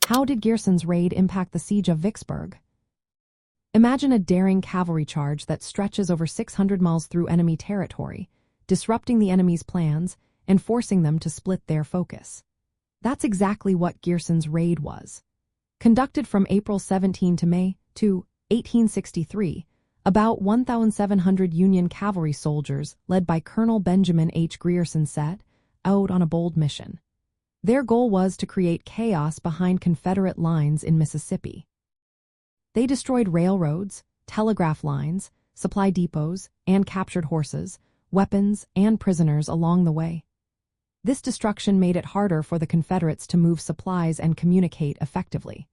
How did Grierson's raid impact the siege of Vicksburg? Imagine a daring cavalry charge that stretches over 600 miles through enemy territory, disrupting the enemy's plans and forcing them to split their focus. That's exactly what Grierson's raid was. Conducted from April 17 to May 2, 1863, about 1,700 Union cavalry soldiers, led by Colonel Benjamin H. Grierson, set out on a bold mission. Their goal was to create chaos behind Confederate lines in Mississippi. They destroyed railroads, telegraph lines, supply depots, and captured horses, weapons, and prisoners along the way. This destruction made it harder for the Confederates to move supplies and communicate effectively.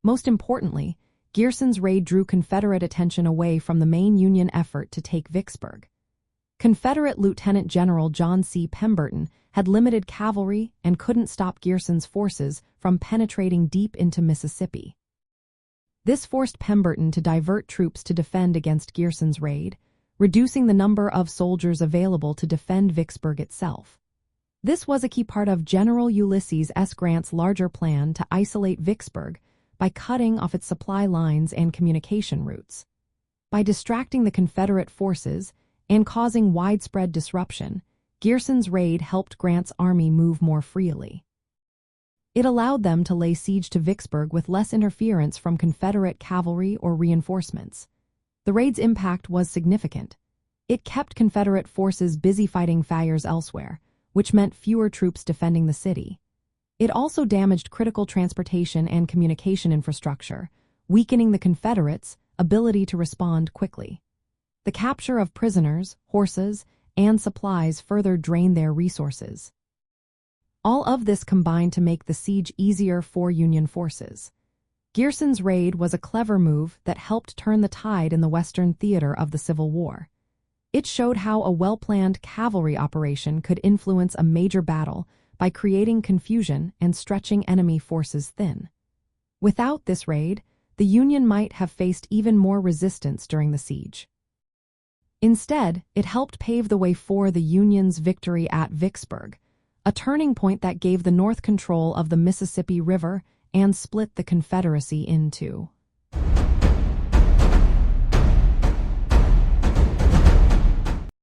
Most importantly, Grierson's raid drew Confederate attention away from the main Union effort to take Vicksburg. Confederate Lieutenant General John C. Pemberton had limited cavalry and couldn't stop Grierson's forces from penetrating deep into Mississippi. This forced Pemberton to divert troops to defend against Grierson's raid, reducing the number of soldiers available to defend Vicksburg itself. This was a key part of General Ulysses S. Grant's larger plan to isolate Vicksburg by cutting off its supply lines and communication routes. By distracting the Confederate forces and causing widespread disruption, Grierson's raid helped Grant's army move more freely. It allowed them to lay siege to Vicksburg with less interference from Confederate cavalry or reinforcements. The raid's impact was significant. It kept Confederate forces busy fighting fires elsewhere, which meant fewer troops defending the city. It also damaged critical transportation and communication infrastructure, weakening the Confederates' ability to respond quickly. The capture of prisoners, horses, and supplies further drained their resources. All of this combined to make the siege easier for Union forces. Grierson's raid was a clever move that helped turn the tide in the Western theater of the Civil War. It showed how a well-planned cavalry operation could influence a major battle by creating confusion and stretching enemy forces thin. Without this raid, the Union might have faced even more resistance during the siege. Instead, it helped pave the way for the Union's victory at Vicksburg, a turning point that gave the North control of the Mississippi River and split the Confederacy in two.